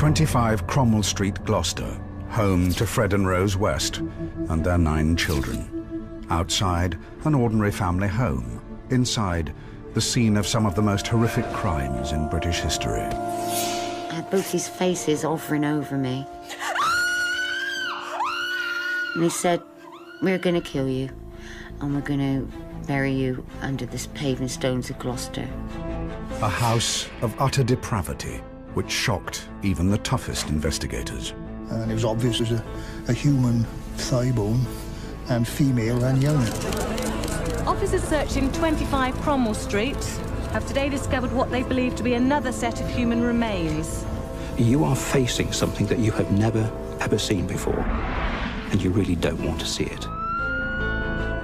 25 Cromwell Street, Gloucester, home to Fred and Rose West and their 9 children. Outside, an ordinary family home. Inside, the scene of some of the most horrific crimes in British history. I had both his faces hovering over me. And he said, "We're going to kill you, and we're going to bury you under the paving stones of Gloucester." A house of utter depravity, which shocked even the toughest investigators. And it was obvious it was a human thigh bone, and female and young. Officers searching 25 Cromwell Street have today discovered what they believe to be another set of human remains. You are facing something that you have never, ever seen before, and you really don't want to see it.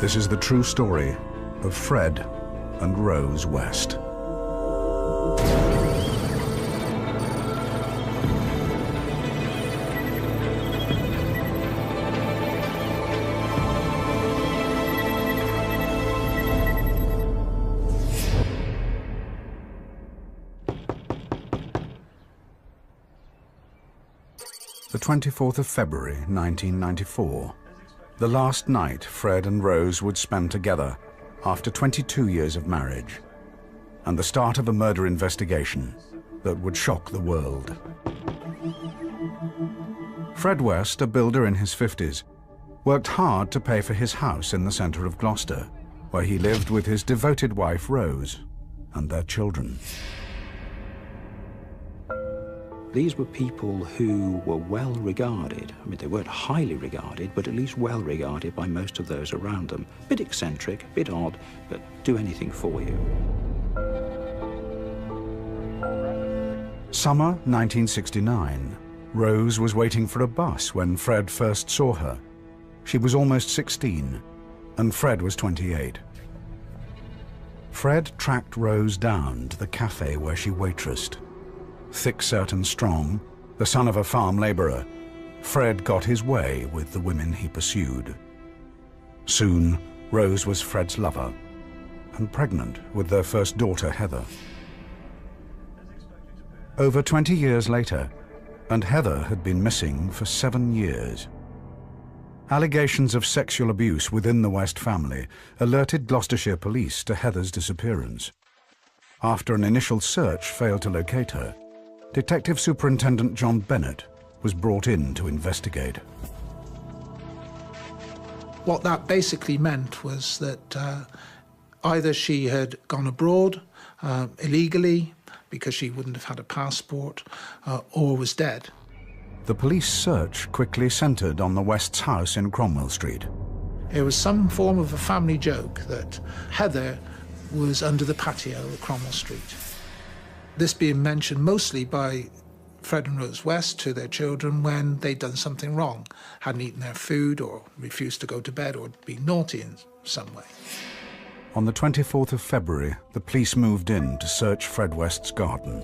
This is the true story of Fred and Rose West. The 24th of February, 1994. The last night Fred and Rose would spend together after 22 years of marriage, and the start of a murder investigation that would shock the world. Fred West, a builder in his 50s, worked hard to pay for his house in the centre of Gloucester, where he lived with his devoted wife Rose and their children. These were people who were well regarded. I mean, they weren't highly regarded, but at least well regarded by most of those around them. Bit eccentric, bit odd, but do anything for you. Summer 1969. Rose was waiting for a bus when Fred first saw her. She was almost 16, and Fred was 28. Fred tracked Rose down to the cafe where she waitressed. Thick-set and strong, the son of a farm labourer, Fred got his way with the women he pursued. Soon, Rose was Fred's lover, and pregnant with their first daughter, Heather. Over 20 years later, and Heather had been missing for 7 years. Allegations of sexual abuse within the West family alerted Gloucestershire police to Heather's disappearance. After an initial search failed to locate her, Detective Superintendent John Bennett was brought in to investigate. What that basically meant was that either she had gone abroad illegally because she wouldn't have had a passport, or was dead. The police search quickly centred on the West's house in Cromwell Street. It was some form of a family joke that Heather was under the patio of Cromwell Street. This being mentioned mostly by Fred and Rose West to their children when they'd done something wrong, hadn't eaten their food or refused to go to bed or been naughty in some way. On the 24th of February, the police moved in to search Fred West's garden.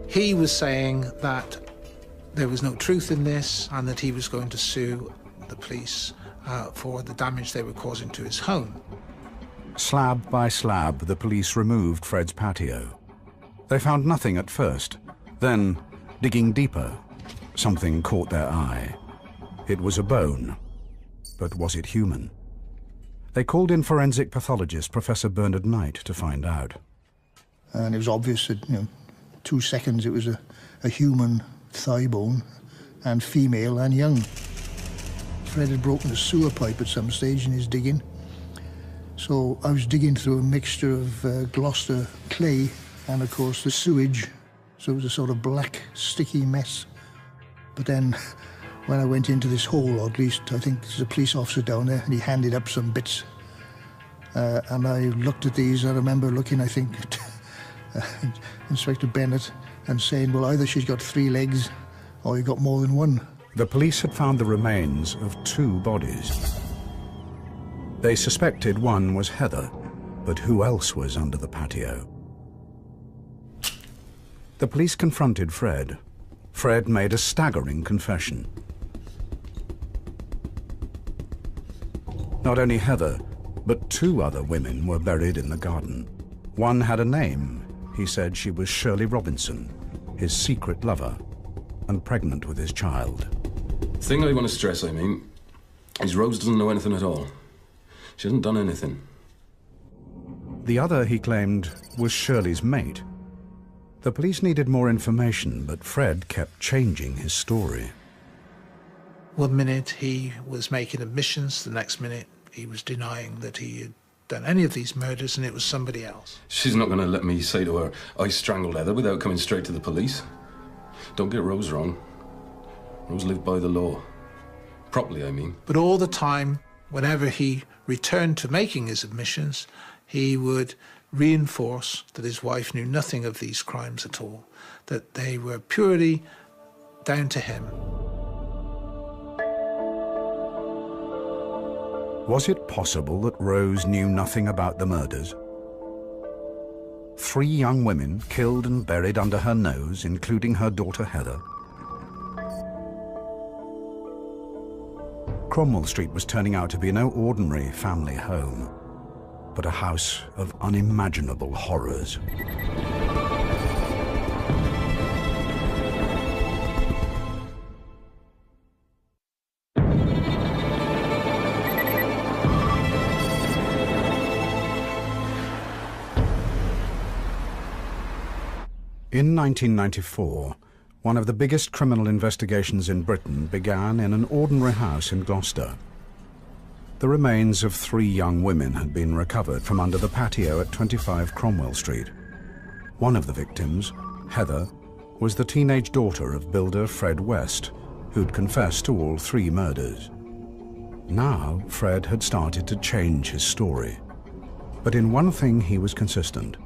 He was saying that there was no truth in this and that he was going to sue the police for the damage they were causing to his home. Slab by slab, the police removed Fred's patio. They found nothing at first. Then, digging deeper, something caught their eye. It was a bone, but was it human? They called in forensic pathologist Professor Bernard Knight to find out. And it was obvious that, 2 seconds it was a human thigh bone, and female and young. Fred had broken a sewer pipe at some stage in his digging. So I was digging through a mixture of Gloucester clay and, of course, the sewage. So it was a sort of black, sticky mess. But then, when I went into this hole, or at least I think there's a police officer down there, and he handed up some bits. And I looked at these. I remember looking, I think, at Inspector Bennett and saying, well, either she's got 3 legs or you've got more than one. The police had found the remains of 2 bodies. They suspected one was Heather, but who else was under the patio? The police confronted Fred. Fred made a staggering confession. Not only Heather, but 2 other women were buried in the garden. One had a name. He said she was Shirley Robinson, his secret lover. and pregnant with his child. The thing I want to stress, is Rose doesn't know anything at all. She hasn't done anything. The other, he claimed, was Shirley's mate. The police needed more information, but Fred kept changing his story. One minute he was making admissions, the next minute he was denying that he had done any of these murders and it was somebody else. She's not going to let me say to her, I strangled Heather without coming straight to the police. Don't get Rose wrong. Rose lived by the law. Properly, I mean. But all the time, whenever he returned to making his admissions, he would reinforce that his wife knew nothing of these crimes at all, that they were purely down to him. Was it possible that Rose knew nothing about the murders? 3 young women killed and buried under her nose, including her daughter Heather. Cromwell Street was turning out to be no ordinary family home, but a house of unimaginable horrors. In 1994, one of the biggest criminal investigations in Britain began in an ordinary house in Gloucester. The remains of 3 young women had been recovered from under the patio at 25 Cromwell Street. One of the victims, Heather, was the teenage daughter of builder Fred West, who'd confessed to all 3 murders. Now, Fred had started to change his story. But in one thing he was consistent.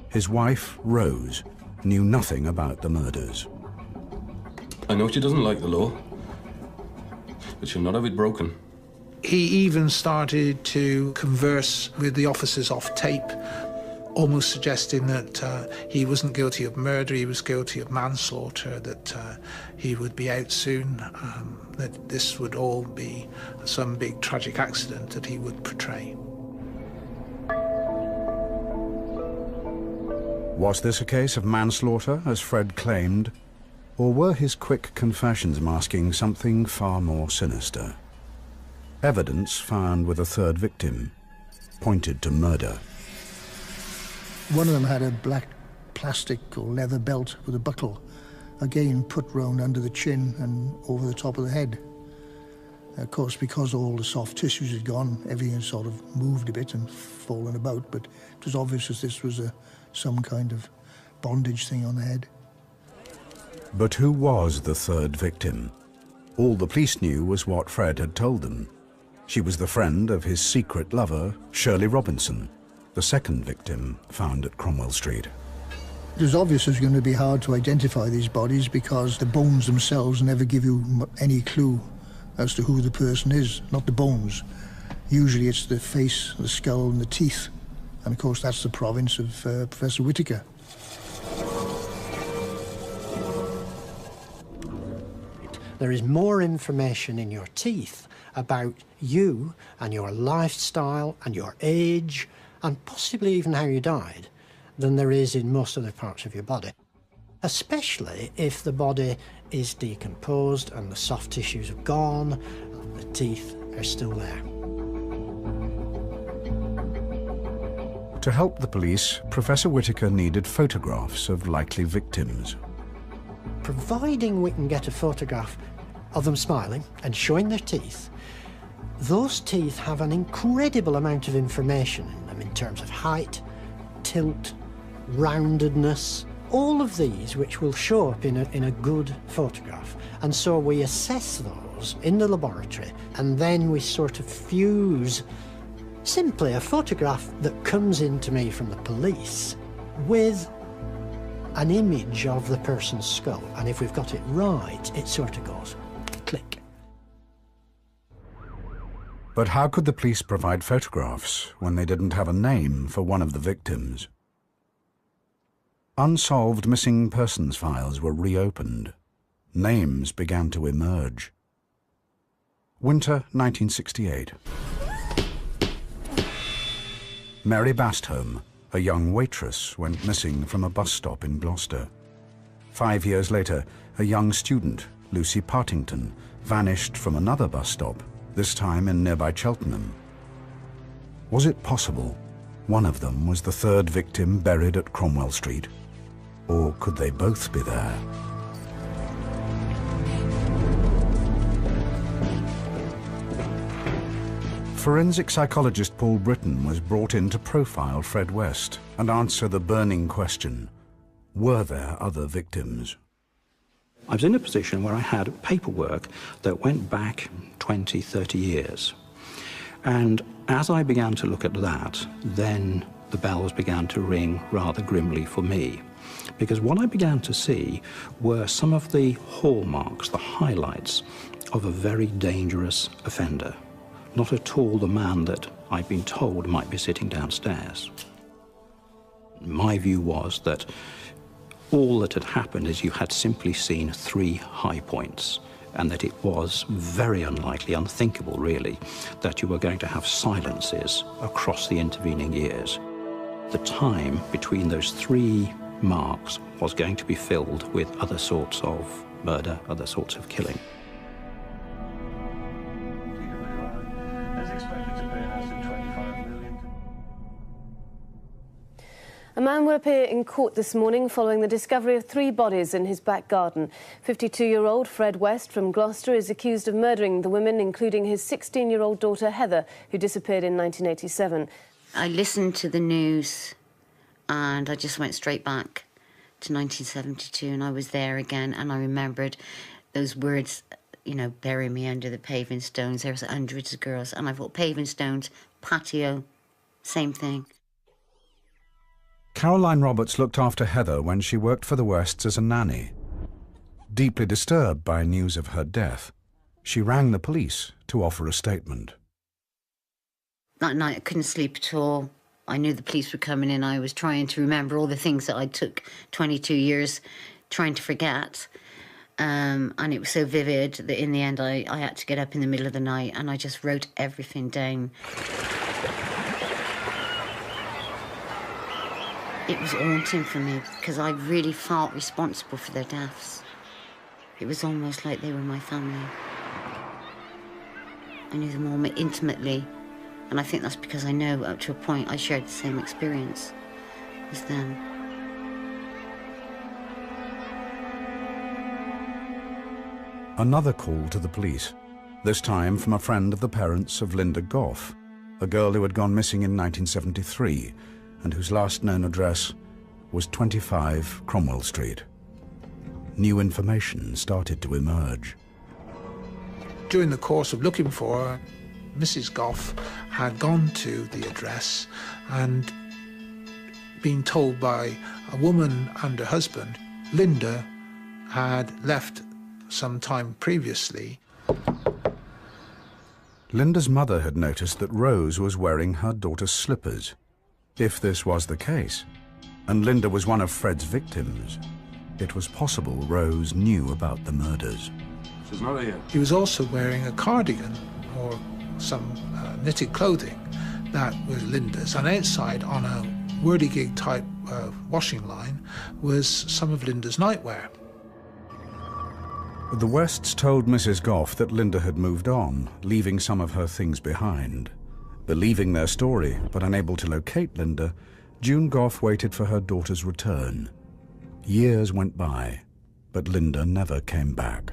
His wife, Rose, knew nothing about the murders. I know she doesn't like the law, but she'll not have it broken. He even started to converse with the officers off tape, almost suggesting that he wasn't guilty of murder, he was guilty of manslaughter, that he would be out soon, that this would all be some big tragic accident that he would portray. Was this a case of manslaughter, as Fred claimed, or were his quick confessions masking something far more sinister? Evidence found with a 3rd victim pointed to murder. One of them had a black plastic or leather belt with a buckle, again put round under the chin and over the top of the head. Of course, because all the soft tissues had gone, everything had sort of moved a bit and fallen about, but it was obvious that this was some kind of bondage thing on the head. But who was the 3rd victim? All the police knew was what Fred had told them. She was the friend of his secret lover, Shirley Robinson, the 2nd victim found at Cromwell Street. It was obvious it was going to be hard to identify these bodies because the bones themselves never give you any clue as to who the person is, not the bones. Usually it's the face, the skull and the teeth. And of course that's the province of Professor Whittaker. There is more information in your teeth about you and your lifestyle and your age and possibly even how you died than there is in most other parts of your body, especially if the body is decomposed and the soft tissues have gone and the teeth are still there. To help the police, Professor Whittaker needed photographs of likely victims. Providing we can get a photograph of them smiling and showing their teeth, those teeth have an incredible amount of information in them in terms of height, tilt, roundedness, all of these which will show up in a good photograph. And so we assess those in the laboratory and then we sort of fuse simply a photograph that comes into me from the police with an image of the person's skull. And if we've got it right, it sort of goes click. But how could the police provide photographs when they didn't have a name for one of the victims? Unsolved missing persons files were reopened. Names began to emerge. Winter 1968. Mary Bastholm, a young waitress, went missing from a bus stop in Gloucester. 5 years later, a young student, Lucy Partington, vanished from another bus stop, this time in nearby Cheltenham. Was it possible one of them was the third victim buried at Cromwell Street? Or could they both be there? Forensic psychologist Paul Britton was brought in to profile Fred West and answer the burning question: were there other victims? I was in a position where I had paperwork that went back 20, 30 years. And as I began to look at that, then the bells began to ring rather grimly for me. Because what I began to see were some of the hallmarks, the highlights of a very dangerous offender. Not at all the man that I'd been told might be sitting downstairs. My view was that all that had happened is you had simply seen 3 high points, and that it was very unlikely, unthinkable really, that you were going to have silences across the intervening years. The time between those 3 marks was going to be filled with other sorts of murder, other sorts of killing. A man will appear in court this morning following the discovery of 3 bodies in his back garden. 52-year-old Fred West from Gloucester is accused of murdering the women, including his 16-year-old daughter Heather, who disappeared in 1987. I listened to the news and I just went straight back to 1972, and I was there again, and I remembered those words, you know, bury me under the paving stones. There was hundreds of girls, and I thought paving stones, patio, same thing. Caroline Roberts looked after Heather when she worked for the Wests as a nanny. Deeply disturbed by news of her death, she rang the police to offer a statement. That night I couldn't sleep at all. I knew the police were coming in. I was trying to remember all the things that I took 22 years trying to forget. And it was so vivid that in the end I had to get up in the middle of the night and I just wrote everything down. It was haunting for me because I really felt responsible for their deaths. It was almost like they were my family. I knew them all intimately, and I think that's because I know up to a point I shared the same experience as them. Another call to the police, this time from a friend of the parents of Linda Goff, a girl who had gone missing in 1973 and whose last known address was 25 Cromwell Street. New information started to emerge. During the course of looking for her, Mrs. Goff had gone to the address and been told by a woman and her husband, Linda had left some time previously. Linda's mother had noticed that Rose was wearing her daughter's slippers. If this was the case, and Linda was one of Fred's victims, it was possible Rose knew about the murders. She's not here. He was also wearing a cardigan or some knitted clothing that was Linda's, and outside on a whirligig type washing line was some of Linda's nightwear. The Wests told Mrs. Goff that Linda had moved on, leaving some of her things behind. Believing their story, but unable to locate Linda, June Goff waited for her daughter's return. Years went by, but Linda never came back.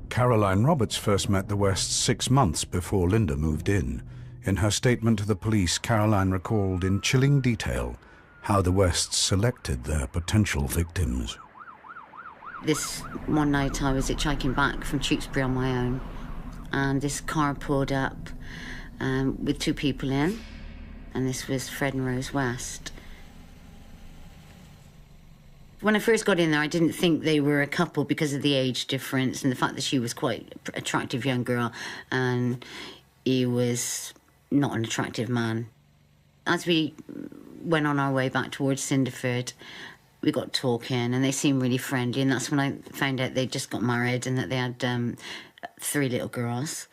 Caroline Roberts first met the Wests 6 months before Linda moved in. In her statement to the police, Caroline recalled in chilling detail how the Wests selected their potential victims. This one night I was hitchhiking back from Tewkesbury on my own, and this car pulled up with 2 people in, and this was Fred and Rose West. When I first got in there, I didn't think they were a couple because of the age difference and the fact that she was quite an attractive young girl and he was not an attractive man. As we went on our way back towards Cinderford, we got talking and they seemed really friendly, and that's when I found out they'd just got married and that they had 3 little girls.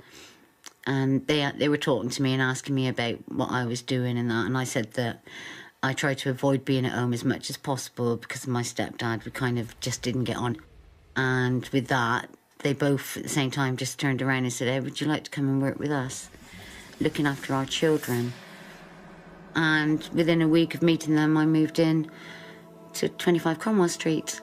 And they were talking to me and asking me about what I was doing and that, and I said that I tried to avoid being at home as much as possible because of my stepdad. We kind of just didn't get on. And with that, they both at the same time just turned around and said, hey, would you like to come and work with us, looking after our children? And within a week of meeting them, I moved in to 25 Cromwell Street.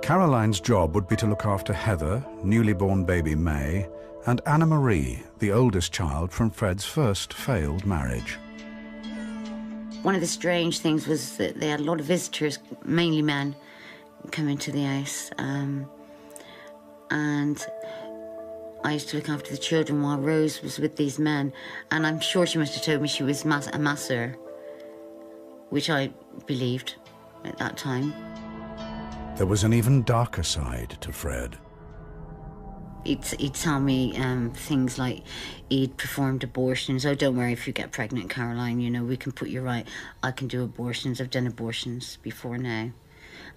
Caroline's job would be to look after Heather, newly born baby May, and Anna Marie, the oldest child from Fred's first failed marriage. One of the strange things was that they had a lot of visitors, mainly men, coming to the house. And I used to look after the children while Rose was with these men. And I'm sure she must have told me she was a masser, which I believed at that time. There was an even darker side to Fred. He'd tell me things like he'd performed abortions. Oh, don't worry if you get pregnant, Caroline, you know, we can put you right. I can do abortions. I've done abortions before now.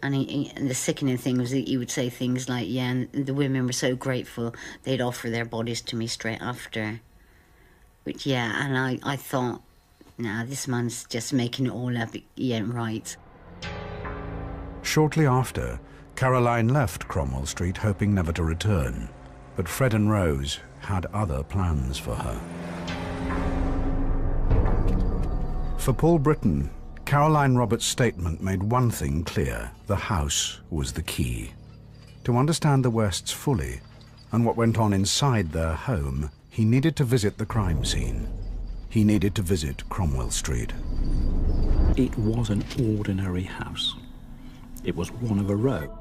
And and the sickening thing was that he would say things like, yeah, and the women were so grateful they'd offer their bodies to me straight after. Which, yeah, and I thought, nah, this man's just making it all up. He ain't right. Shortly after, Caroline left Cromwell Street hoping never to return. But Fred and Rose had other plans for her. For Paul Britton, Caroline Roberts' statement made one thing clear: the house was the key. To understand the Wests fully and what went on inside their home, he needed to visit the crime scene. He needed to visit Cromwell Street. It was an ordinary house. It was one of a row.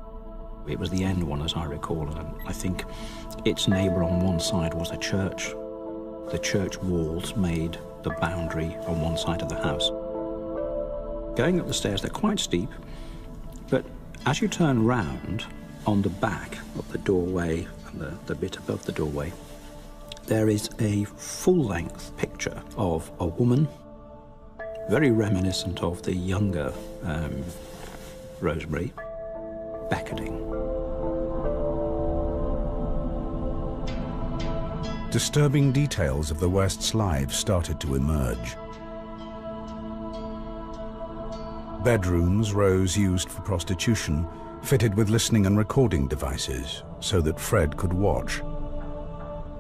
It was the end one, as I recall, and I think its neighbour on one side was a church. The church walls made the boundary on one side of the house. Going up the stairs, they're quite steep, but as you turn round, on the back of the doorway and the bit above the doorway, there is a full-length picture of a woman, very reminiscent of the younger Rosemary, beckoning. Disturbing details of the Wests' lives started to emerge. Bedrooms Rose used for prostitution, fitted with listening and recording devices so that Fred could watch.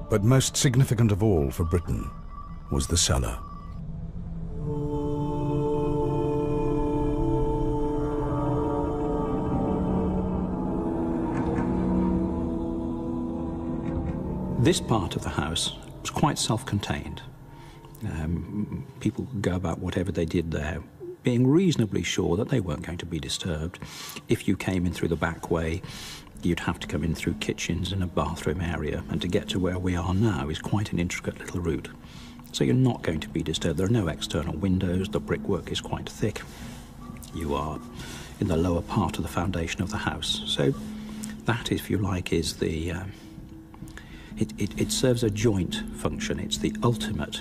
But most significant of all for Britton was the cellar. This part of the house was quite self-contained. People could go about whatever they did there, being reasonably sure that they weren't going to be disturbed. If you came in through the back way, you'd have to come in through kitchens and a bathroom area, and to get to where we are now is quite an intricate little route. So you're not going to be disturbed. There are no external windows, the brickwork is quite thick. You are in the lower part of the foundation of the house. So that, if you like, is the... It serves a joint function. It's the ultimate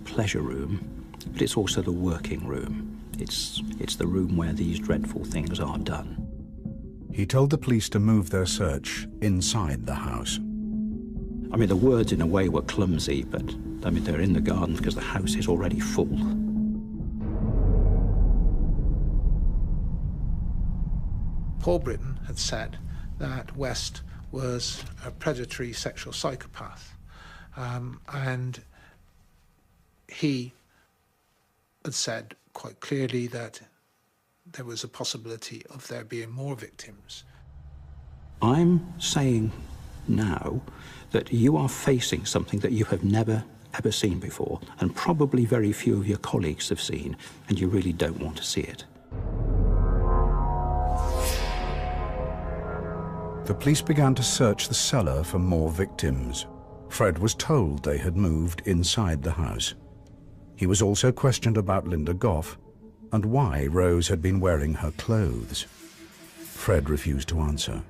pleasure room, but it's also the working room. It's the room where these dreadful things are done. He told the police to move their search inside the house. I mean, the words in a way were clumsy, but I mean, they're in the garden because the house is already full. Paul Britton had said that West was a predatory sexual psychopath, and he had said quite clearly that there was a possibility of there being more victims. I'm saying now that you are facing something that you have never, ever seen before, and probably very few of your colleagues have seen, and you really don't want to see it. The police began to search the cellar for more victims. Fred was told they had moved inside the house. He was also questioned about Linda Goff and why Rose had been wearing her clothes. Fred refused to answer.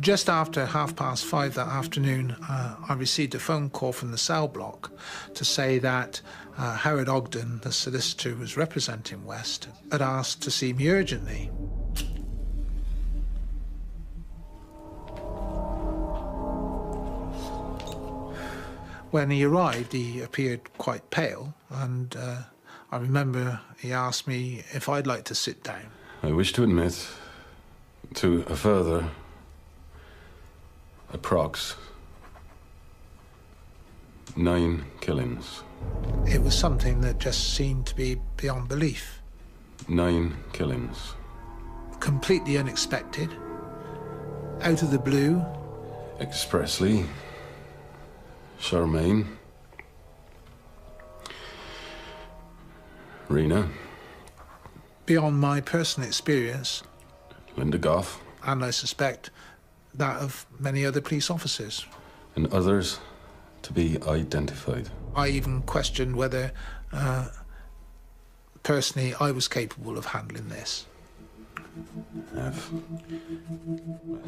Just after 5:30 that afternoon, I received a phone call from the cell block to say that Howard Ogden, the solicitor who was representing West, had asked to see me urgently. When he arrived, he appeared quite pale, and I remember he asked me if I'd like to sit down. I wish to admit to a further approx 9 killings. It was something that just seemed to be beyond belief. 9 killings. Completely unexpected, out of the blue. Expressly, Charmaine, Rena, Beyond my personal experience, Linda Goff, and I suspect that of many other police officers. and others to be identified. I even questioned whether, personally, I was capable of handling this. F.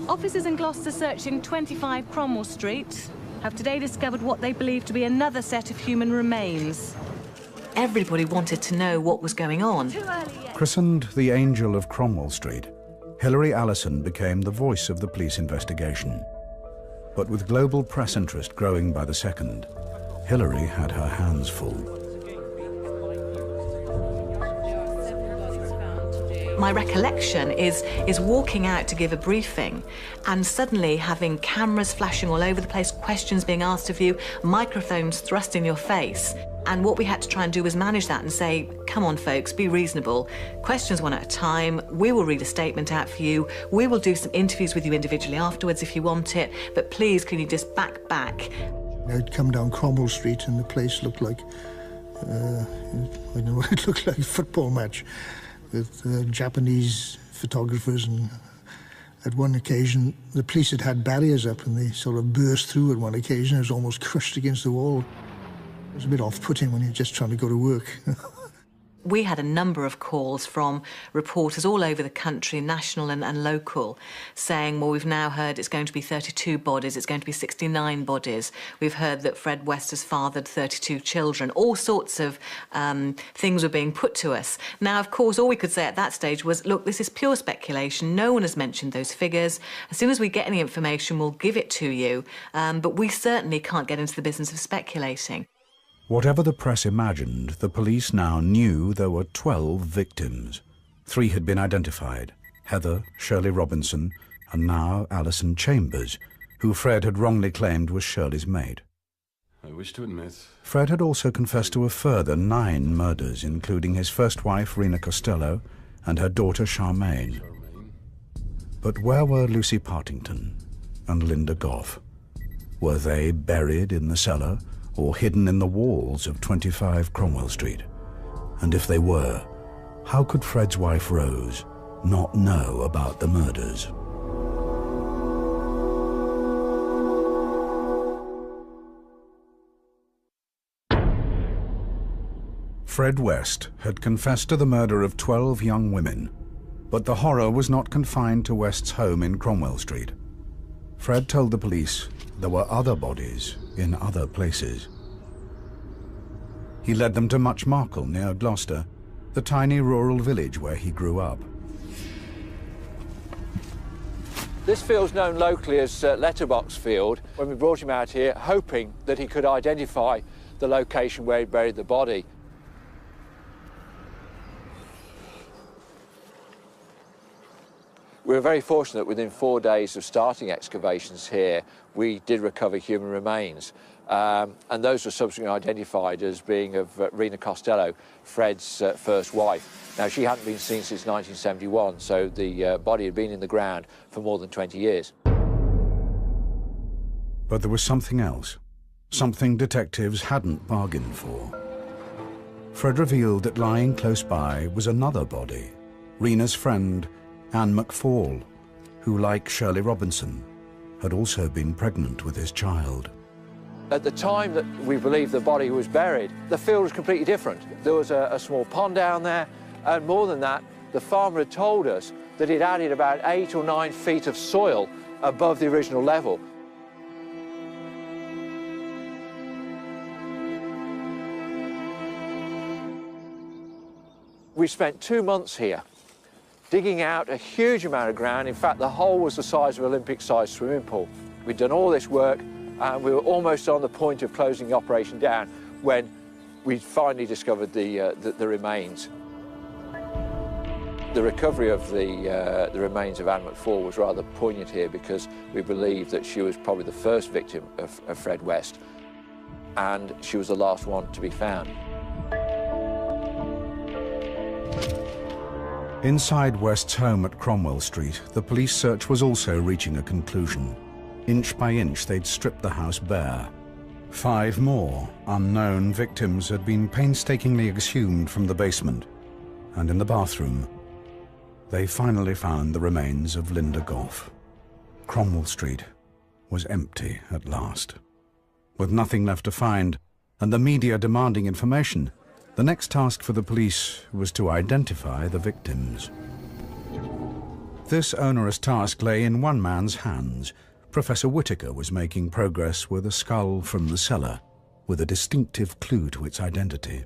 Officers in Gloucester searching 25 Cromwell Street have today discovered what they believe to be another set of human remains. Everybody wanted to know what was going on. Christened the Angel of Cromwell Street, Hilary Allison became the voice of the police investigation. But with global press interest growing by the second, Hilary had her hands full. My recollection is walking out to give a briefing and suddenly having cameras flashing all over the place, questions being asked of you, microphones thrust in your face. And what we had to try and do was manage that and say, come on, folks, be reasonable. Questions one at a time. We will read a statement out for you. We will do some interviews with you individually afterwards if you want it. But please, can you just back? I'd come down Cromwell Street and the place looked like, I don't know, it looked like a football match with Japanese photographers, and at one occasion the police had barriers up and they sort of burst through at one occasion. I was almost crushed against the wall. It was a bit off-putting when you're just trying to go to work. We had a number of calls from reporters all over the country, national and local, saying, well, we've now heard it's going to be 32 bodies, it's going to be 69 bodies. We've heard that Fred West has fathered 32 children. All sorts of things were being put to us. Now, of course, all we could say at that stage was, look, this is pure speculation. No one has mentioned those figures. As soon as we get any information, we'll give it to you. But we certainly can't get into the business of speculating. Whatever the press imagined, the police now knew there were 12 victims. 3 had been identified: Heather, Shirley Robinson, and now Alison Chambers, who Fred had wrongly claimed was Shirley's maid. I wish to admit. Fred had also confessed to a further 9 murders, including his first wife, Rena Costello, and her daughter, Charmaine. But where were Lucy Partington and Linda Goff? Were they buried in the cellar or hidden in the walls of 25 Cromwell Street? And if they were, how could Fred's wife Rose not know about the murders? Fred West had confessed to the murder of 12 young women, but the horror was not confined to West's home in Cromwell Street. Fred told the police there were other bodies in other places. He led them to Much Marcle near Gloucester, the tiny rural village where he grew up. This field's known locally as Letterbox Field. When we brought him out here, hoping that he could identify the location where he buried the body. We were very fortunate that within 4 days of starting excavations here, we did recover human remains. And those were subsequently identified as being of Rena Costello, Fred's first wife. Now, she hadn't been seen since 1971, so the body had been in the ground for more than 20 years. But there was something else, something detectives hadn't bargained for. Fred revealed that lying close by was another body, Rena's friend, Anne McFall, who, like Shirley Robinson, had also been pregnant with his child. At the time that we believe the body was buried, the field was completely different. There was a small pond down there, and more than that, the farmer had told us that he'd added about 8 or 9 feet of soil above the original level. We spent 2 months here, digging out a huge amount of ground. In fact, the hole was the size of an Olympic-sized swimming pool. We'd done all this work, and we were almost on the point of closing the operation down when we finally discovered the remains. The recovery of the remains of Anne McFall was rather poignant here because we believe that she was probably the first victim of Fred West, and she was the last one to be found. Inside West's home at Cromwell Street, the police search was also reaching a conclusion. Inch by inch, they'd stripped the house bare. 5 more unknown victims had been painstakingly exhumed from the basement, and in the bathroom, they finally found the remains of Linda Gough. Cromwell Street was empty at last. With nothing left to find, and the media demanding information, the next task for the police was to identify the victims. This onerous task lay in one man's hands. Professor Whittaker was making progress with a skull from the cellar, with a distinctive clue to its identity.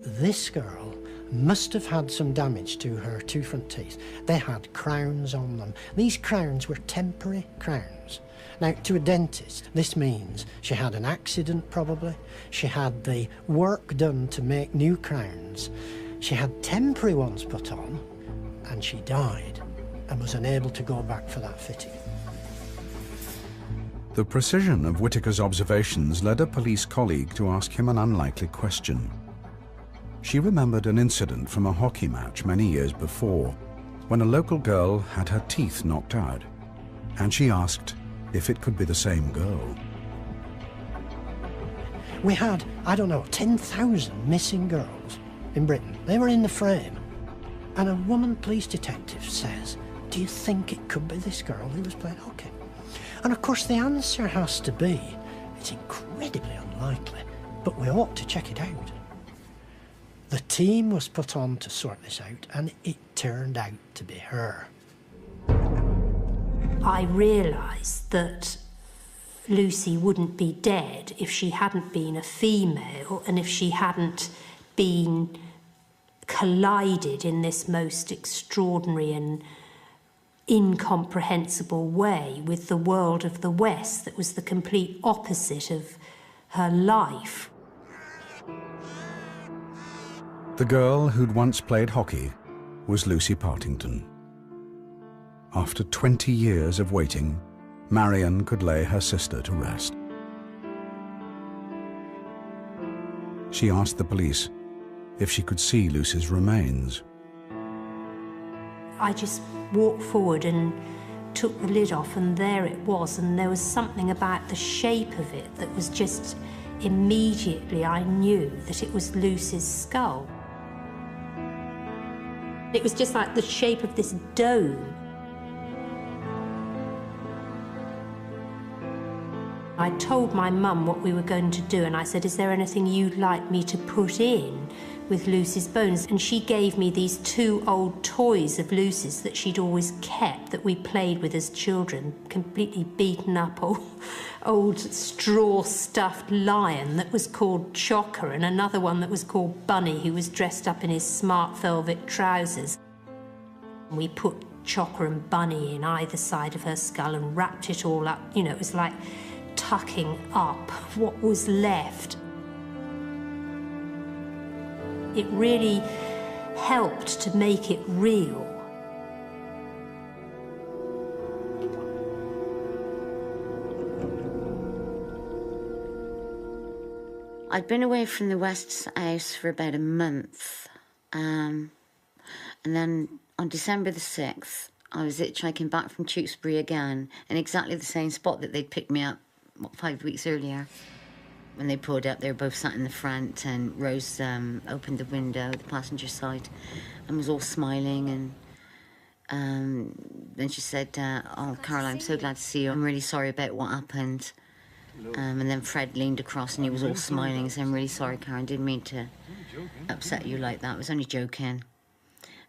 This girl must have had some damage to her 2 front teeth. They had crowns on them. These crowns were temporary crowns. Now, to a dentist, this means she had an accident, probably. She had the work done to make new crowns. She had temporary ones put on, and she died and was unable to go back for that fitting. The precision of Whittaker's observations led a police colleague to ask him an unlikely question. She remembered an incident from a hockey match many years before, when a local girl had her teeth knocked out, and she asked if it could be the same girl. We had, I don't know, 10,000 missing girls in Britain. They were in the frame. And a woman police detective says, do you think it could be this girl who was playing hockey? And of course the answer has to be, it's incredibly unlikely, but we ought to check it out. The team was put on to sort this out, and it turned out to be her. I realised that Lucy wouldn't be dead if she hadn't been a female and if she hadn't been collided in this most extraordinary and incomprehensible way with the world of the West that was the complete opposite of her life. The girl who'd once played hockey was Lucy Partington. After 20 years of waiting, Marion could lay her sister to rest. She asked the police if she could see Lucy's remains. I just walked forward and took the lid off, and there it was, and there was something about the shape of it that was just immediately I knew that it was Lucy's skull. It was just like the shape of this dome. I told my mum what we were going to do, and I said, is there anything you'd like me to put in with Lucy's bones? And she gave me these 2 old toys of Lucy's that she'd always kept, that we played with as children, completely beaten up old straw-stuffed lion that was called Chocker, and another one that was called Bunny, who was dressed up in his smart velvet trousers. We put Chocker and Bunny in either side of her skull and wrapped it all up. You know, it was like tucking up what was left. It really helped to make it real. I'd been away from the West's house for about a month, and then on December the 6th, I was hitchhiking back from Tewkesbury again, in exactly the same spot that they'd picked me up, 5 weeks earlier. When they pulled up, they were both sat in the front, and Rose opened the window, the passenger side, and was all smiling. And then she said, "Oh, Carol, I'm so glad to see you. I'm really sorry about what happened." And then Fred leaned across, and he was all smiling, and said, "I'm really sorry, Karen. Didn't mean to upset you like that. I was only joking."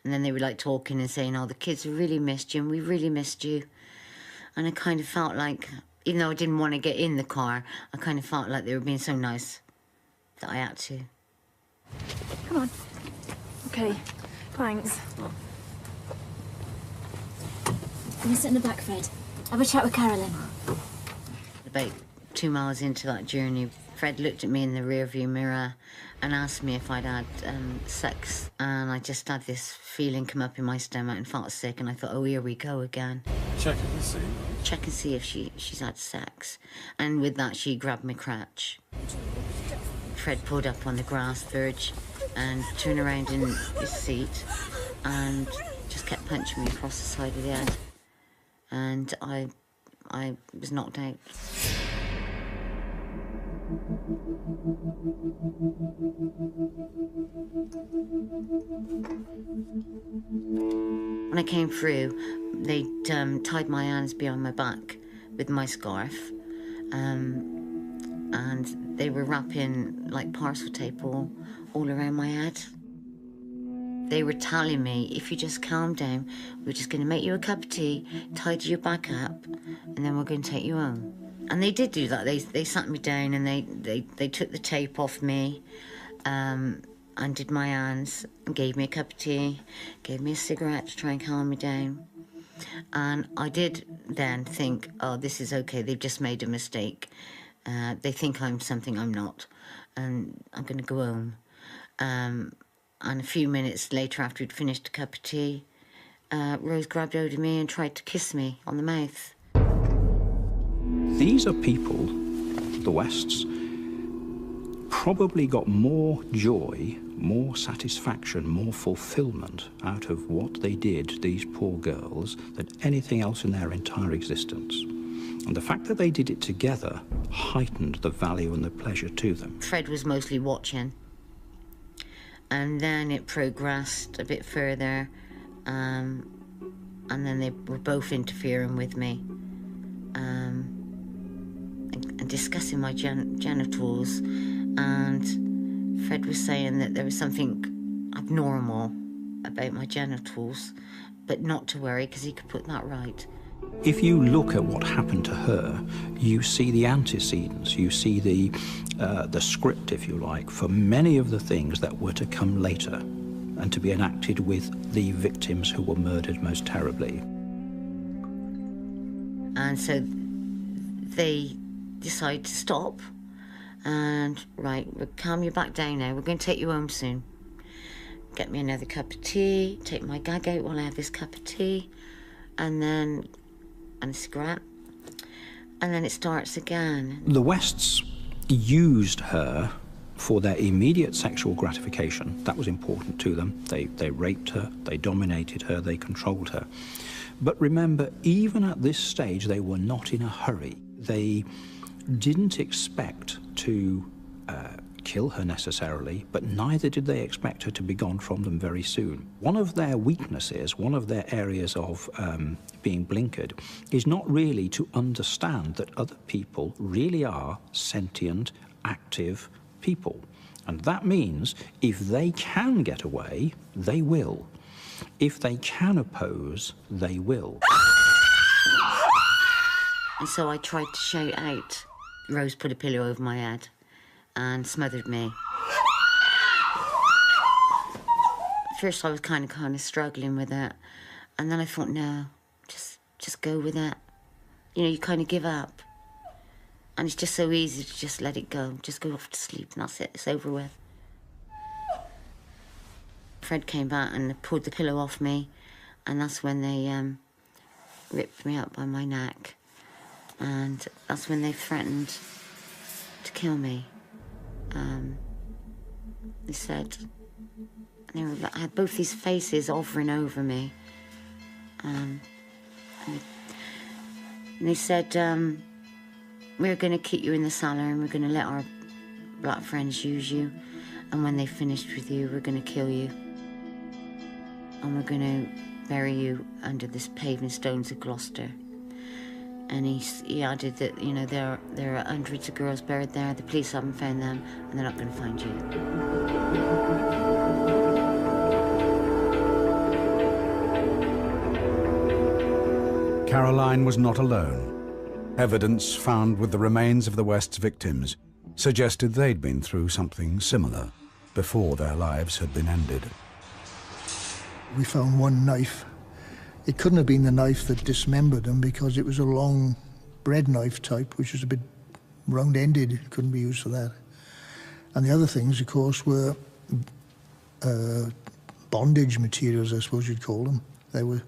And then they were like talking and saying, "Oh, the kids really missed you, and we really missed you." And I kind of felt like, even though I didn't want to get in the car, I kind of felt like they were being so nice that I had to. Come on. Okay, thanks. I'm gonna sit in the back, Fred. Have a chat with Carolyn. about 2 miles into that journey, Fred looked at me in the rearview mirror and asked me if I'd had sex. And I just had this feeling come up in my stomach and felt sick, and I thought, oh, here we go again. Check and see. Check and see if she's had sex. And with that, she grabbed my crutch. Fred pulled up on the grass verge and turned around in his seat and just kept punching me across the side of the head. And I was knocked out. When I came through, they'd tied my hands behind my back with my scarf, and they were wrapping like parcel tape all around my head. They were telling me, if you just calm down, we're just going to make you a cup of tea, tidy your back up, and then we're going to take you home. And they did do that. They sat me down and they took the tape off me, undid my hands, and gave me a cup of tea, gave me a cigarette to try and calm me down. And I did then think, oh, this is okay, they've just made a mistake. They think I'm something I'm not, and I'm going to go home. And a few minutes later, after we'd finished a cup of tea, Rose grabbed hold of me and tried to kiss me on the mouth. These are people, the Wests, probably got more joy, more satisfaction, more fulfillment out of what they did, these poor girls, than anything else in their entire existence. And the fact that they did it together heightened the value and the pleasure to them. Fred was mostly watching. And then it progressed a bit further, and then they were both interfering with me. And discussing my genitals, and Fred was saying that there was something abnormal about my genitals, but not to worry because he could put that right. If you look at what happened to her, you see the antecedents, you see the script, if you like, for many of the things that were to come later and to be enacted with the victims who were murdered most terribly. And so they decided to stop and, right, we'll calm you back down now. We're going to take you home soon. Get me another cup of tea, take my gag out while I have this cup of tea, and a cigarette, and then it starts again. The Wests used her for their immediate sexual gratification. That was important to them. They raped her, they dominated her, they controlled her. But remember, even at this stage, they were not in a hurry. They didn't expect to kill her necessarily, but neither did they expect her to be gone from them very soon. One of their weaknesses, one of their areas of being blinkered, is not really to understand that other people really are sentient, active people. And that means if they can get away, they will. If they can oppose, they will. And so I tried to shout out. Rose put a pillow over my head and smothered me. At first I was kind of struggling with it, and then I thought, no, just go with it. You know, you kind of give up. And it's just so easy to just let it go, just go off to sleep, and that's it, it's over with. Fred came back and pulled the pillow off me, and that's when they ripped me up by my neck, and that's when they threatened to kill me. They said, I had both these faces hovering over me, and they said, we're going to keep you in the cellar and we're going to let our black friends use you, and when they finished with you, we're going to kill you, and we're going to bury you under the paving stones of Gloucester. And he added that, you know, there are hundreds of girls buried there, the police haven't found them, and they're not going to find you. Caroline was not alone. Evidence found with the remains of the West's victims suggested they'd been through something similar before their lives had been ended. We found one knife. It couldn't have been the knife that dismembered them because it was a long bread knife type, which was a bit round-ended, couldn't be used for that. And the other things, of course, were bondage materials, I suppose you'd call them. They were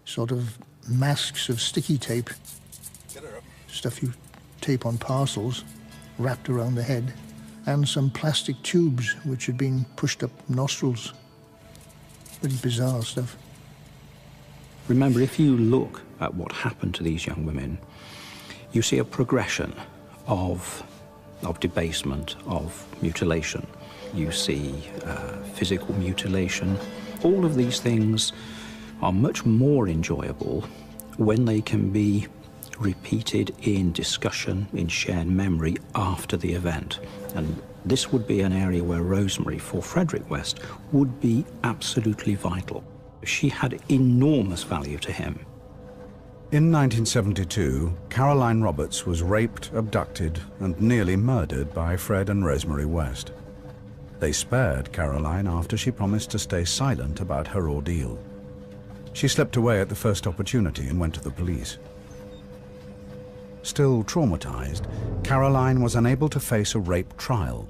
sort of masks of sticky tape, stuff you tape on parcels, wrapped around the head, and some plastic tubes which had been pushed up nostrils. Pretty bizarre stuff. Remember, if you look at what happened to these young women, you see a progression of debasement, of mutilation. You see physical mutilation. All of these things are much more enjoyable when they can be repeated in discussion, in shared memory after the event. And this would be an area where Rosemary, for Frederick West, would be absolutely vital. She had enormous value to him. In 1972, Caroline Roberts was raped, abducted, and nearly murdered by Fred and Rosemary West. They spared Caroline after she promised to stay silent about her ordeal. She slipped away at the first opportunity and went to the police. Still traumatized, Caroline was unable to face a rape trial,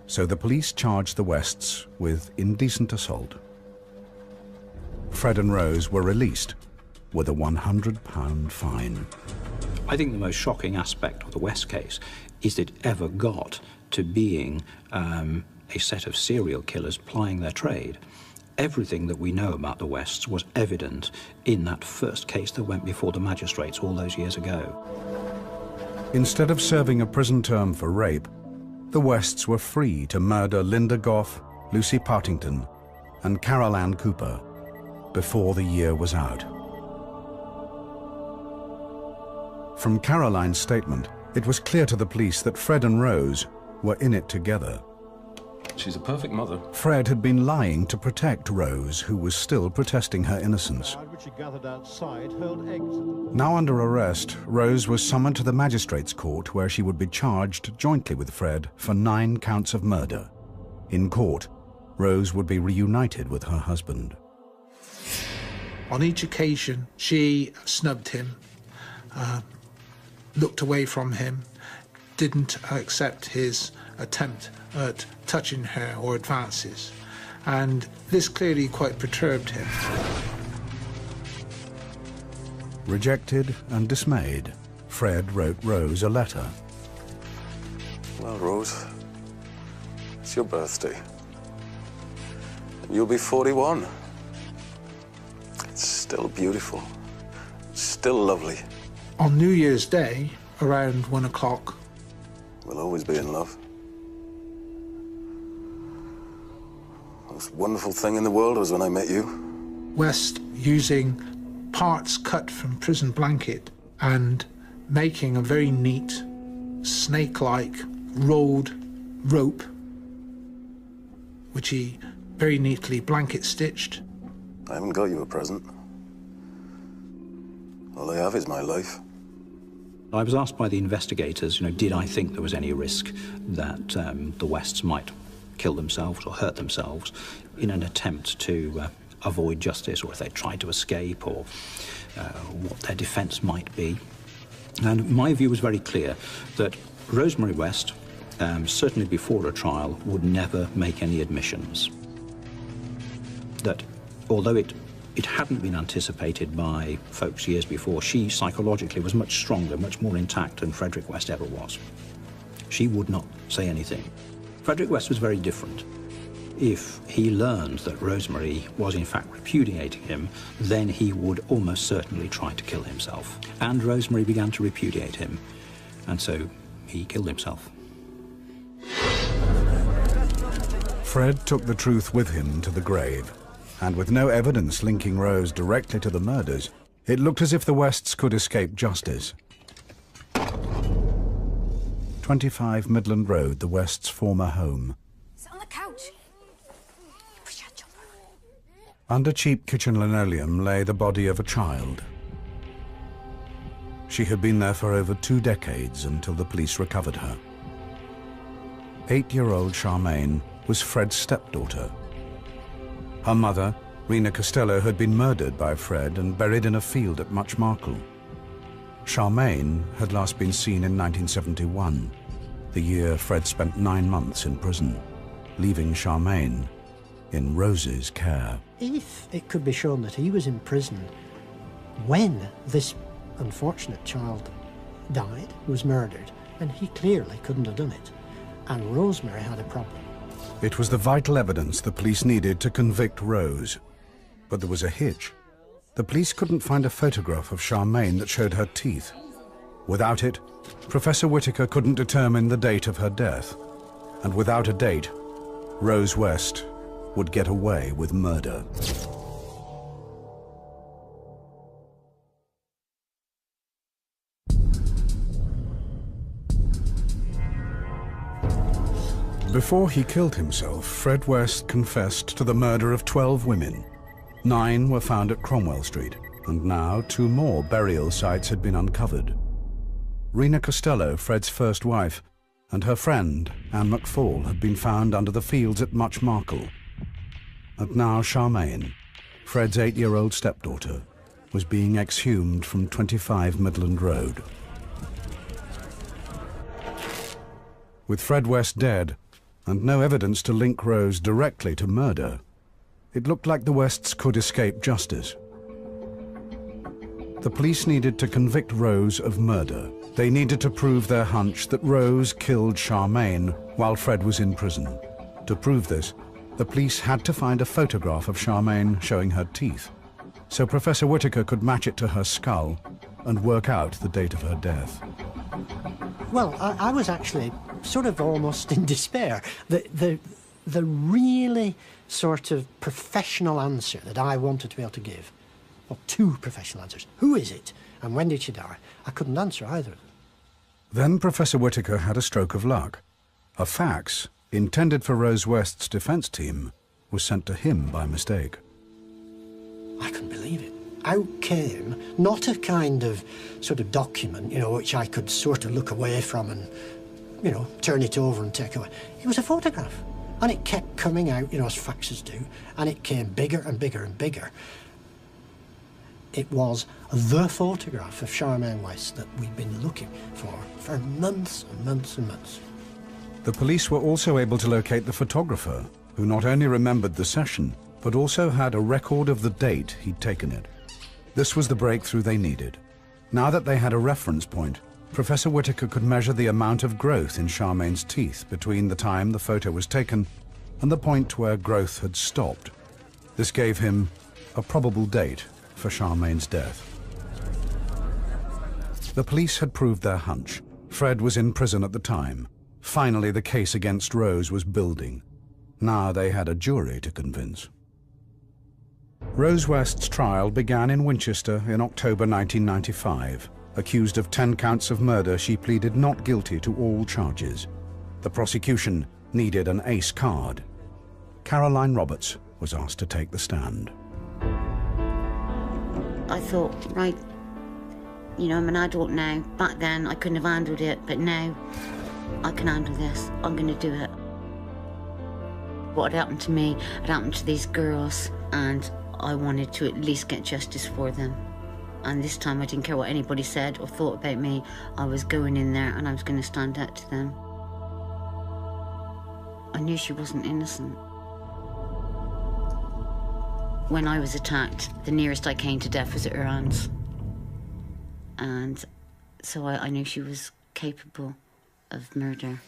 so the police charged the Wests with indecent assault. Fred and Rose were released with a £100 fine. I think the most shocking aspect of the West case is that it ever got to being a set of serial killers plying their trade. Everything that we know about the Wests was evident in that first case that went before the magistrates all those years ago. Instead of serving a prison term for rape, the Wests were free to murder Linda Goff, Lucy Partington, and Carol Ann Cooper before the year was out. From Caroline's statement, it was clear to the police that Fred and Rose were in it together. She's a perfect mother. Fred had been lying to protect Rose, who was still protesting her innocence. Now under arrest, Rose was summoned to the magistrates' court, where she would be charged jointly with Fred for 9 counts of murder. In court, Rose would be reunited with her husband. On each occasion, she snubbed him, looked away from him, didn't accept his attempt at touching her or advances, and this clearly quite perturbed him. Rejected and dismayed, Fred wrote Rose a letter. Well, Rose, it's your birthday. You'll be 41. It's still beautiful, still lovely. On New Year's Day, around 1 o'clock, we'll always be in love. The most wonderful thing in the world was when I met you. West, using parts cut from prison blanket and making a very neat, snake-like rolled rope, which he very neatly blanket-stitched. I haven't got you a present. All I have is my life. I was asked by the investigators, did I think there was any risk that the Wests might kill themselves or hurt themselves in an attempt to avoid justice, or if they tried to escape, or what their defence might be. And my view was very clear that Rosemary West, certainly before a trial, would never make any admissions. That although it hadn't been anticipated by folks years before, she psychologically was much stronger, much more intact than Frederick West ever was. She would not say anything. Frederick West was very different. If he learned that Rosemary was in fact repudiating him, then he would almost certainly try to kill himself. And Rosemary began to repudiate him, and so he killed himself. Fred took the truth with him to the grave, and with no evidence linking Rose directly to the murders, it looked as if the Wests could escape justice. 25 Midland Road, the Wests' former home. Sit on the couch. Under cheap kitchen linoleum lay the body of a child. She had been there for over 2 decades until the police recovered her. 8-year-old Charmaine was Fred's stepdaughter. Her mother, Rena Costello, had been murdered by Fred and buried in a field at Muchmarcle. Charmaine had last been seen in 1971, the year Fred spent 9 months in prison, leaving Charmaine in Rose's care. If it could be shown that he was in prison when this unfortunate child died, was murdered, then he clearly couldn't have done it. And Rosemary had a problem. It was the vital evidence the police needed to convict Rose. But there was a hitch. The police couldn't find a photograph of Charmaine that showed her teeth. Without it, Professor Whittaker couldn't determine the date of her death. And without a date, Rose West would get away with murder. Before he killed himself, Fred West confessed to the murder of 12 women. 9 were found at Cromwell Street, and now 2 more burial sites had been uncovered. Rena Costello, Fred's first wife, and her friend, Anne McFall, had been found under the fields at Much Marcle. And now Charmaine, Fred's 8-year-old stepdaughter, was being exhumed from 25 Midland Road. With Fred West dead, and no evidence to link Rose directly to murder, it looked like the Wests could escape justice. The police needed to convict Rose of murder. They needed to prove their hunch that Rose killed Charmaine while Fred was in prison. To prove this, the police had to find a photograph of Charmaine showing her teeth, so Professor Whittaker could match it to her skull and work out the date of her death. Well, I was actually sort of almost in despair. The really sort of professional answer that I wanted to be able to give, well, 2 professional answers. Who is it, and when did she die? I couldn't answer either of them. Then Professor Whittaker had a stroke of luck. A fax, intended for Rose West's defense team, was sent to him by mistake. I couldn't believe it. Out came not a kind of sort of document, you know, which I could sort of look away from and, you know, turn it over and take away. It was a photograph. And it kept coming out, you know, as faxes do, and it came bigger and bigger and bigger. It was the photograph of Charmaine West that we'd been looking for months and months and months. The police were also able to locate the photographer, who not only remembered the session, but also had a record of the date he'd taken it. This was the breakthrough they needed. Now that they had a reference point, Professor Whittaker could measure the amount of growth in Charmaine's teeth between the time the photo was taken and the point where growth had stopped. This gave him a probable date for Charmaine's death. The police had proved their hunch. Fred was in prison at the time. Finally, the case against Rose was building. Now they had a jury to convince. Rose West's trial began in Winchester in October 1995. Accused of 10 counts of murder, she pleaded not guilty to all charges. The prosecution needed an ace card. Caroline Roberts was asked to take the stand. I thought, right, you know, I'm an adult now. Back then, I couldn't have handled it, but now I can handle this. I'm going to do it. What had happened to me had happened to these girls, and I wanted to at least get justice for them. And this time I didn't care what anybody said or thought about me. I was going in there and I was going to stand up to them. I knew she wasn't innocent. When I was attacked, the nearest I came to death was at her hands. And so I knew she was capable of murder.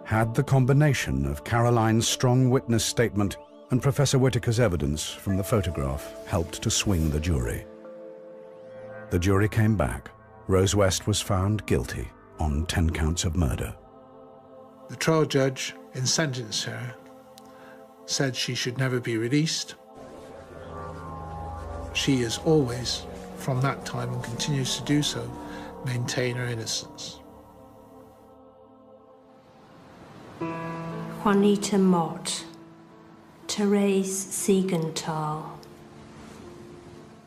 Had the combination of Caroline's strong witness statement and Professor Whittaker's evidence from the photograph helped to swing the jury? The jury came back. Rose West was found guilty on 10 counts of murder. The trial judge, in sentencing her, said she should never be released. She has always, from that time and continues to do so, maintain her innocence. Juanita Mott, Therese Siegenthal.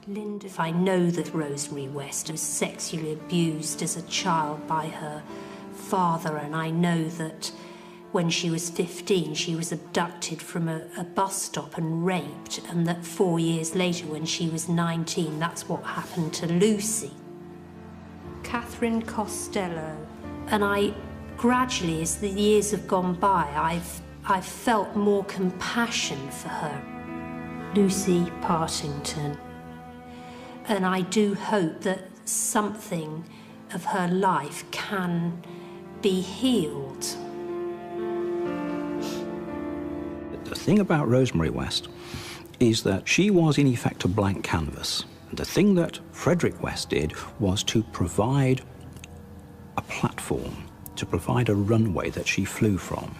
Linda, if I know that Rosemary West was sexually abused as a child by her father, and I know that when she was 15, she was abducted from a bus stop and raped, and that 4 years later, when she was 19, that's what happened to Lucy. Catherine Costello. And I gradually, as the years have gone by, I've felt more compassion for her. Lucy Partington. And I do hope that something of her life can be healed. The thing about Rosemary West is that she was in effect a blank canvas. And the thing that Frederick West did was to provide a platform, to provide a runway that she flew from.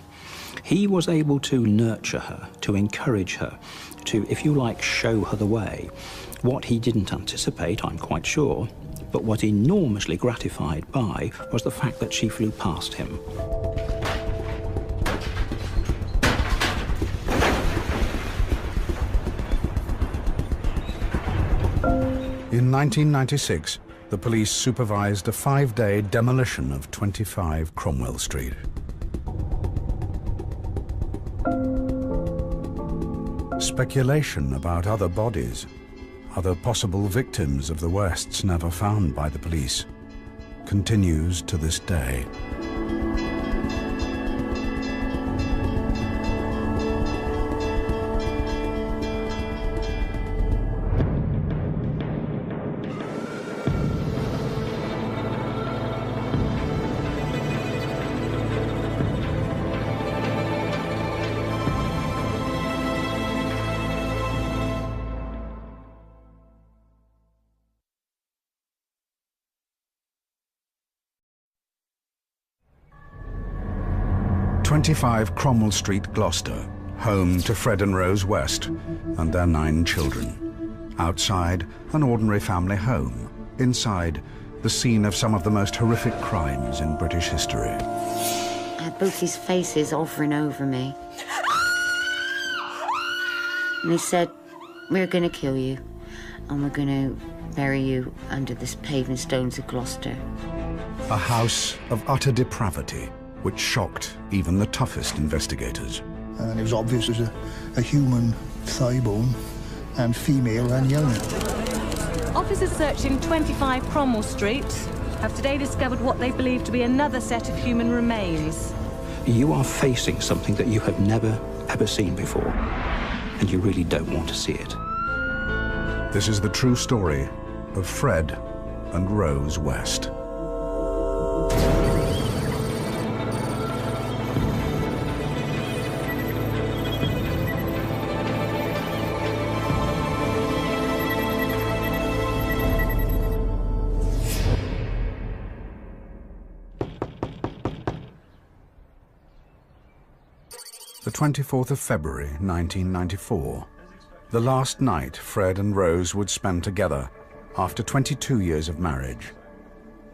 He was able to nurture her, to encourage her, to, if you like, show her the way. What he didn't anticipate, I'm quite sure, but was enormously gratified by was the fact that she flew past him. In 1996, the police supervised a 5-day demolition of 25 Cromwell Street. Speculation about other bodies, other possible victims of the Wests never found by the police, continues to this day. "25 Cromwell Street, Gloucester, home to Fred and Rose West and their 9 children. Outside, an ordinary family home. Inside, the scene of some of the most horrific crimes in British history." I had both these faces hovering over me. And they said, "We're going to kill you, and we're going to bury you under the paving stones of Gloucester." A house of utter depravity, which shocked even the toughest investigators. And it was obvious as a human thigh bone, and female and young. Officers searching 25 Cromwell Street have today discovered what they believe to be another set of human remains. You are facing something that you have never, ever seen before, and you really don't want to see it. This is the true story of Fred and Rose West. The 24th of February, 1994. The last night Fred and Rose would spend together after 22 years of marriage,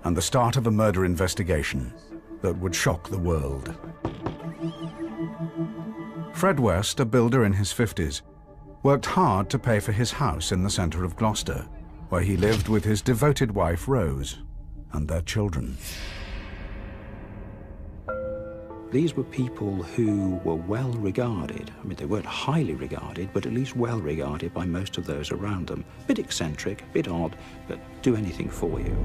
and the start of a murder investigation that would shock the world. Fred West, a builder in his 50s, worked hard to pay for his house in the centre of Gloucester, where he lived with his devoted wife Rose and their children. These were people who were well regarded. I mean, they weren't highly regarded, but at least well regarded by most of those around them. A bit eccentric, a bit odd, but do anything for you.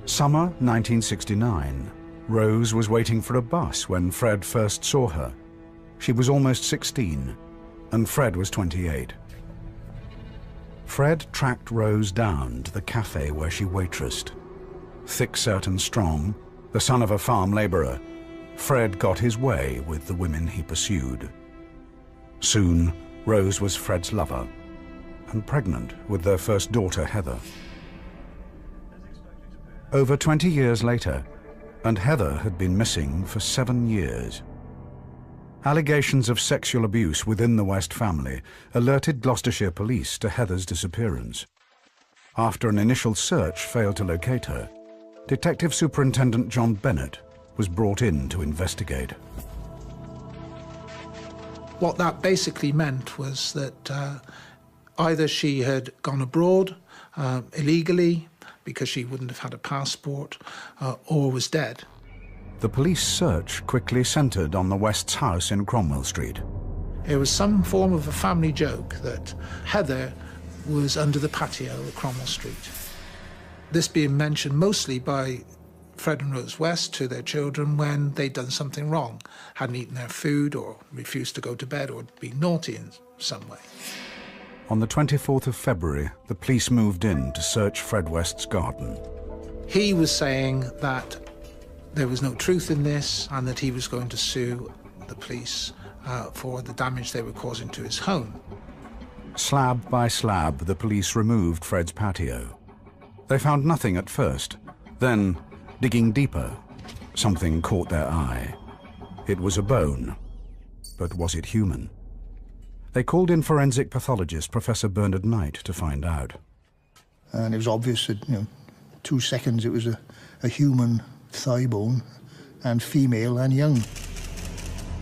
Summer 1969. Rose was waiting for a bus when Fred first saw her. She was almost 16, and Fred was 28. Fred tracked Rose down to the cafe where she waitressed. Thick-set and strong, the son of a farm labourer, Fred got his way with the women he pursued. Soon, Rose was Fred's lover, and pregnant with their first daughter, Heather. Over 20 years later, and Heather had been missing for 7 years. Allegations of sexual abuse within the West family alerted Gloucestershire police to Heather's disappearance. After an initial search failed to locate her, Detective Superintendent John Bennett was brought in to investigate. What that basically meant was that either she had gone abroad illegally, because she wouldn't have had a passport or was dead. The police search quickly centred on the West's house in Cromwell Street. It was some form of a family joke that Heather was under the patio at Cromwell Street. This being mentioned mostly by Fred and Rose West to their children when they'd done something wrong, hadn't eaten their food or refused to go to bed or been naughty in some way. On the 24th of February, the police moved in to search Fred West's garden. He was saying that there was no truth in this and that he was going to sue the police for the damage they were causing to his home. Slab by slab, the police removed Fred's patio. They found nothing at first. Then, digging deeper, something caught their eye. It was a bone, but was it human? They called in forensic pathologist Professor Bernard Knight to find out. And it was obvious that, 2 seconds it was a human thigh bone, and female and young.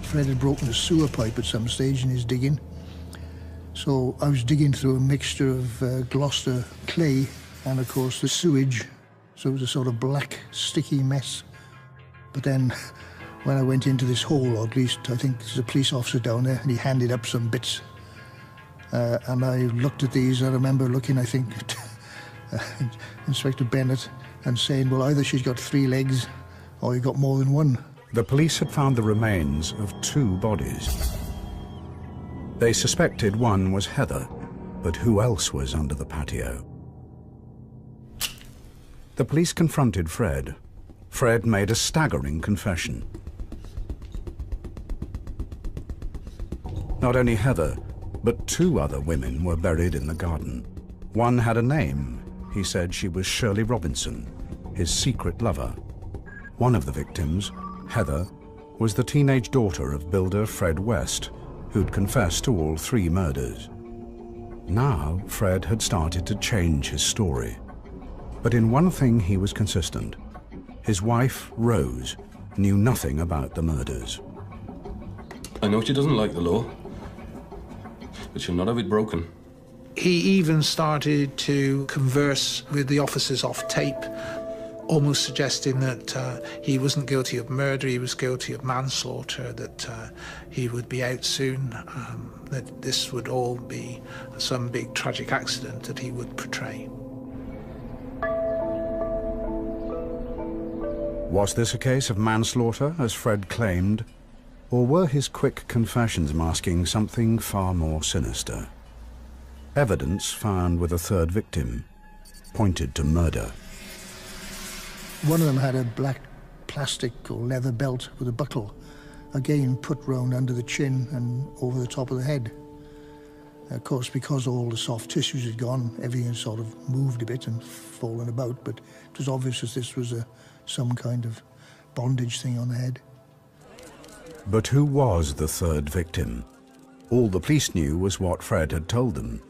Fred had broken a sewer pipe at some stage in his digging. So I was digging through a mixture of Gloucester clay and, of course, the sewage. So it was a sort of black, sticky mess. But then, when I went into this hole, or at least I think there's a police officer down there, and he handed up some bits. And I looked at these. I remember looking, I think, at Inspector Bennett and saying, well, either she's got 3 legs or you've got more than one. The police had found the remains of 2 bodies. They suspected one was Heather, but who else was under the patio? The police confronted Fred. Fred made a staggering confession. Not only Heather, but 2 other women were buried in the garden. One had a name. He said she was Shirley Robinson, his secret lover. One of the victims, Heather, was the teenage daughter of builder Fred West, who'd confessed to all 3 murders. Now, Fred had started to change his story. But in one thing he was consistent. His wife, Rose, knew nothing about the murders. I know she doesn't like the law, but she'll not have it broken. He even started to converse with the officers off tape, almost suggesting that he wasn't guilty of murder, he was guilty of manslaughter, that he would be out soon, that this would all be some big tragic accident that he would portray. Was this a case of manslaughter, as Fred claimed, or were his quick confessions masking something far more sinister? Evidence found with a 3rd victim pointed to murder. One of them had a black plastic or leather belt with a buckle, again put round under the chin and over the top of the head. Of course, because all the soft tissues had gone, everything had sort of moved a bit and fallen about, but it was obvious that this was some kind of bondage thing on the head. But who was the 3rd victim? All the police knew was what Fred had told them.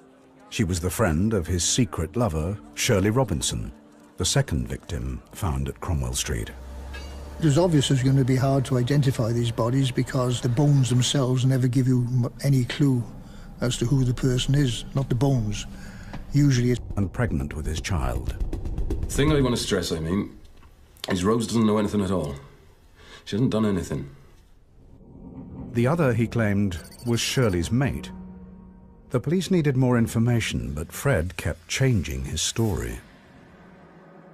She was the friend of his secret lover, Shirley Robinson, the 2nd victim found at Cromwell Street. It was obvious it was going to be hard to identify these bodies because the bones themselves never give you any clue as to who the person is, not the bones. Usually it's... And pregnant with his child. The thing I want to stress, is Rose doesn't know anything at all. She hasn't done anything. The other, he claimed, was Shirley's mate. The police needed more information, but Fred kept changing his story.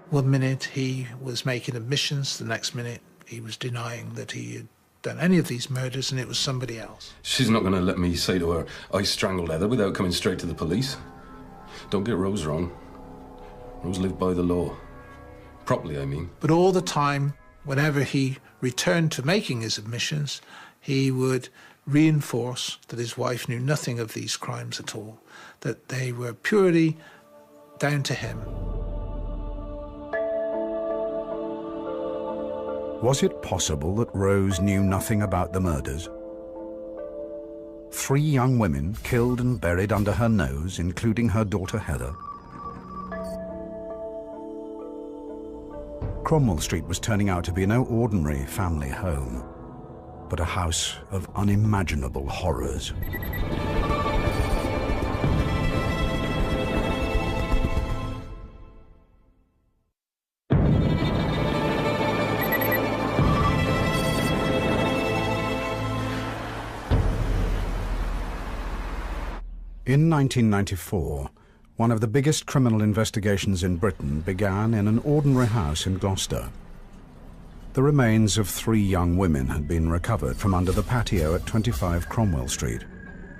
One minute he was making admissions, the next minute he was denying that he had done any of these murders and it was somebody else. She's not going to let me say to her, I strangled Heather without coming straight to the police. Don't get Rose wrong. Rose lived by the law. Properly, I mean. But all the time, whenever he returned to making his admissions, he would reinforce that his wife knew nothing of these crimes at all, that they were purely down to him. Was it possible that Rose knew nothing about the murders? 3 young women killed and buried under her nose, including her daughter Heather. Cromwell Street was turning out to be no ordinary family home, but a house of unimaginable horrors. In 1994, one of the biggest criminal investigations in Britain began in an ordinary house in Gloucester. The remains of 3 young women had been recovered from under the patio at 25 Cromwell Street.